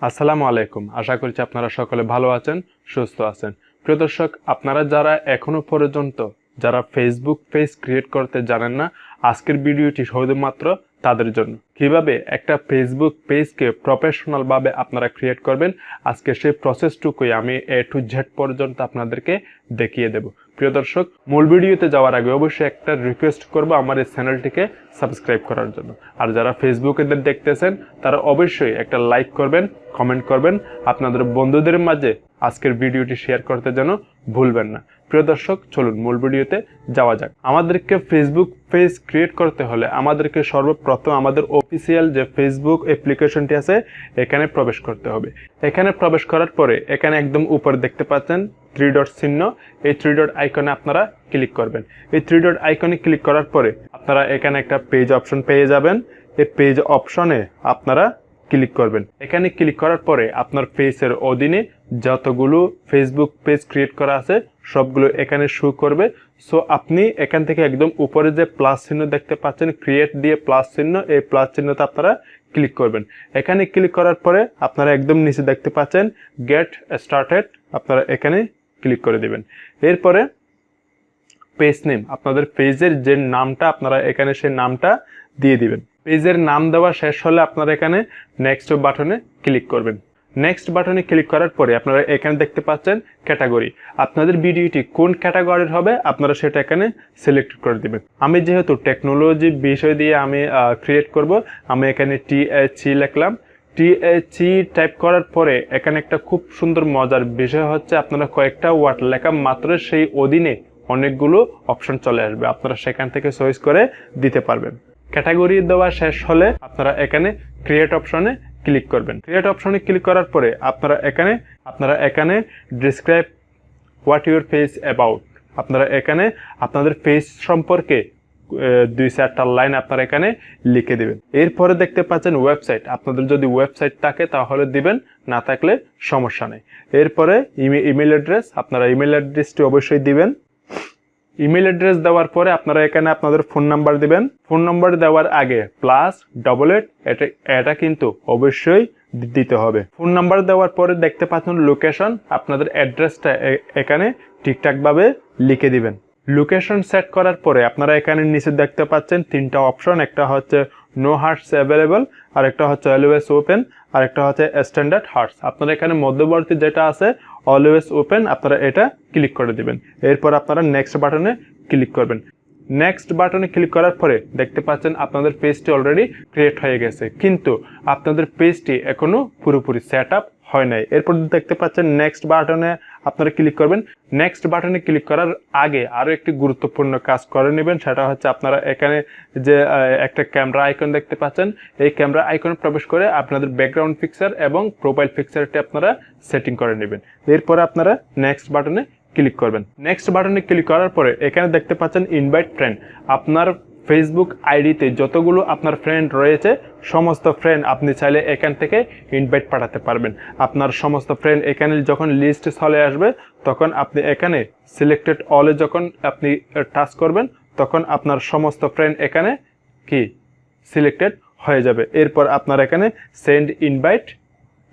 আসসালামু আলাইকুম। আশা করছি আপনারা সকলে ভালো আছেন, সুস্থ আছেন। প্রিয় দর্শক, আপনারা যারা এখনো পর্যন্ত যারা ফেসবুক পেজ ক্রিয়েট করতে জানেন না, আজকের ভিডিওটি শুধুমাত্র তাদের জন্য। কিভাবে একটা ফেসবুক পেজকে প্রফেশনাল ভাবে আপনারা ক্রিয়েট করবেন, আজকে সেই প্রসেসটুকুই আমি A to Z পর্যন্ত আপনাদেরকে দেখিয়ে দেব। প্রিয় দর্শক, মূল ভিডিওতে যাওয়ার আগে অবশ্যই একটা রিকোয়েস্ট করব আমার এই চ্যানেলটিকে সাবস্ক্রাইব করার জন্য। আর যারা ফেসবুকে দেখতেছেন তারা অবশ্যই একটা লাইক করবেন, কমেন্ট করবেন, আপনাদের বন্ধুদের মাঝে আজকের ভিডিওটি শেয়ার করতে যেন ভুলবেন না। প্রিয় দর্শক, চলুন মূল ভিডিওতে যাওয়া যাক। আমাদেরকে ফেসবুক পেজ ক্রিয়েট করতে হলে আমাদেরকে সর্বপ্রথম আমাদের অফিসিয়াল যে ফেসবুক অ্যাপ্লিকেশনটি আছে এখানে প্রবেশ করতে হবে। এখানে প্রবেশ করার পরে এখানে একদম উপরে দেখতে পাচ্ছেন 3 ডট চিহ্ন, এই 3 ডট আইকনে আপনারা ক্লিক করবেন। এই 3 ডট আইকনে ক্লিক করার পরে আপনারা এখানে একটা পেজ অপশন পেয়ে যাবেন। এই পেজ অপশনে আপনারা ক্লিক করবেন। এখানে ক্লিক করার পরে আপনার পেজের অধীনে যতগুলো ফেসবুক পেজ ক্রিয়েট করা আছে সবগুলো এখানে শো করবে। সো আপনি এখান থেকে একদম উপরে যে প্লাস চিহ্ন দেখতে পাচ্ছেন, ক্রিয়েট দিয়ে প্লাস চিহ্ন, এই প্লাস চিহ্নতে আপনারা ক্লিক করবেন। এখানে ক্লিক করার পরে আপনারা একদম নিচে দেখতে পাচ্ছেন গেট স্টার্টেড, আপনারা এখানে ক্লিক করে দিবেন। এরপরে পেজ নেম, আপনাদের পেজের যে নামটা আপনারা এখানে সেই নামটা দিয়ে দিবেন। পেজের নাম দেওয়া শেষ হলে আপনারা এখানে নেক্সট বাটনে ক্লিক করবেন। নেক্সট বাটনে ক্লিক করার পরে আপনারা এখানে দেখতে পাচ্ছেন ক্যাটাগরি। আপনাদের ভিডিওটি কোন ক্যাটাগরির হবে আপনারা সেটা এখানে সিলেক্ট করে দিবেন। আমি যেহেতু টেকনোলজি বিষয় দিয়ে আমি ক্রিয়েট করব, আমি এখানে THC লিখলাম। THC টাইপ করার পরে এখানে একটা খুব সুন্দর মজার বিষয় হচ্ছে আপনারা কয়েকটা ওয়ার্ড লেখা মাত্র সেই অধীনে অনেকগুলো অপশন চলে আসবে, আপনারা সেখান থেকে চয়েস করে দিতে পারবেন। ক্যাটাগরি দেওয়া শেষ হলে আপনারা এখানে ক্রিয়েট অপশনে ক্লিক করবেন। ক্রিয়েট অপশনে ক্লিক করার পরে আপনারা এখানে describe what your page about, আপনারা এখানে আপনাদের পেজ সম্পর্কে 2-4টা লাইন আপনারা এখানে লিখে দিবেন। এরপরে দেখতে পাচ্ছেন ওয়েবসাইট, আপনাদের যদি ওয়েবসাইট থাকে তাহলে দিবেন, না থাকলে সমস্যা নেই। এরপরে ইমেল অ্যাড্রেস, আপনারা ইমেল অ্যাড্রেসটি অবশ্যই দিবেন। ইমেল অ্যাড্রেস দেওয়ার পরে আপনারা এখানে আপনাদের ফোন নাম্বার দিবেন। ফোন নাম্বার দেওয়ার আগে +88 এটা কিন্তু অবশ্যই দিতে হবে। ফোন নাম্বার দেওয়ার পরে দেখতে পাচ্ছেন লোকেশন, আপনাদের অ্যাড্রেসটা এখানে ঠিকঠাক ভাবে লিখে দিবেন। লোকেশন সেট করার পরে আপনারা এখানে নিচে দেখতে পাচ্ছেন 3টা অপশন, একটা হচ্ছে নো হার্টস অ্যাভেলেবল, আর একটা হচ্ছে অলওয়েজ ওপেন, আর একটা হচ্ছে স্ট্যান্ডার্ড হার্টস। আপনারা এখানে মধ্যবর্তী যেটা আছে অলওয়েজ ওপেন, আপনারা এটা ক্লিক করে দিবেন। এরপর আপনারা নেক্সট বাটনে ক্লিক করবেন। নেক্সট বাটনে ক্লিক করার পরে দেখতে পাচ্ছেন আপনাদের পেজটি অলরেডি ক্রিয়েট হয়ে গেছে, কিন্তু আপনাদের পেজটি এখনো পুরোপুরি সেট আপ হয় নাই। এরপর দেখতে পাচ্ছেন নেক্সট বাটনে আপনারা ক্লিক করবেন। নেক্সট বাটনে ক্লিক করার আগে আরো একটি গুরুত্বপূর্ণ কাজ করে নেবেন, সেটা হচ্ছে আপনারা এখানে যে একটা ক্যামেরা আইকন দেখতে পাচ্ছেন, এই ক্যামেরা আইকনে প্রবেশ করে আপনাদের ব্যাকগ্রাউন্ড পিকচার এবং প্রোফাইল পিকচারটি আপনারা সেটিং করে নেবেন। এরপর আপনারা নেক্সট বাটনে ক্লিক করবেন। নেক্সট বাটনে ক্লিক করার পরে এখানে দেখতে পাচ্ছেন ইনভাইট ফ্রেন্ড, আপনার ফেসবুক আইডিতে যতগুলো আপনার ফ্রেন্ড রয়েছে সমস্ত ফ্রেন্ড আপনি চাইলে এখান থেকে ইনভাইট পাঠাতে পারবেন। আপনার সমস্ত ফ্রেন্ড এখানে যখন লিস্ট চলে আসবে তখন আপনি এখানে সিলেক্টেড অলে যখন আপনি টাচ করবেন তখন আপনার সমস্ত ফ্রেন্ড এখানে কি সিলেক্টেড হয়ে যাবে। এরপর আপনারা এখানে সেন্ড ইনভাইট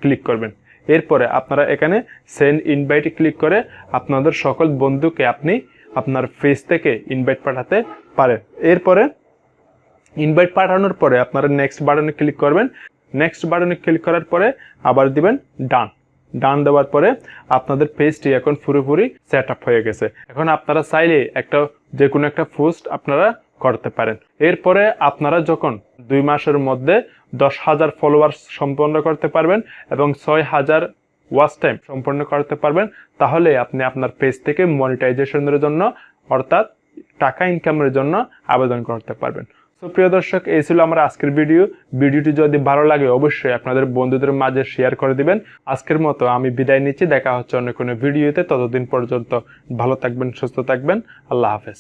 ক্লিক করবেন। এরপরে আপনারা এখানে সেন্ড ইনভাইট ক্লিক করে আপনাদের সকল বন্ধুকে আপনি আপনার পেজ থেকে ইনভাইট পাঠাতে পারেন। এরপরে ইনভাইট পাঠানোর পরে আপনারা নেক্সট বাটনে ক্লিক করবেন। নেক্সট বাটনে ক্লিক করার পরে আবার দিবেন ডান দেওয়ার পরে আপনাদের পেজটি এখন পুরোপুরি সেট আপ হয়ে গেছে। এখন আপনারা চাইলে যে কোনো একটা পোস্ট আপনারা করতে পারেন। এরপরে আপনারা যখন 2 মাসের মধ্যে 10,000 ফলোয়ার্স সম্পন্ন করতে পারবেন এবং 6,000 ওয়াচ টাইম সম্পন্ন করতে পারবেন, তাহলে আপনি আপনার পেজ থেকে মনিটাইজেশনের জন্য অর্থাৎ টাকা ইনকামের জন্য আবেদন করতে পারবেন। তো প্রিয় দর্শক, এই ছিল আমার আজকের ভিডিওটি যদি ভালো লাগে অবশ্যই আপনাদের বন্ধুদের মাঝে শেয়ার করে দিবেন। আজকের মতো আমি বিদায় নিচ্ছি, দেখা হচ্ছে অন্য কোনো ভিডিওতে। ততদিন পর্যন্ত ভালো থাকবেন, সুস্থ থাকবেন। আল্লাহ হাফেজ।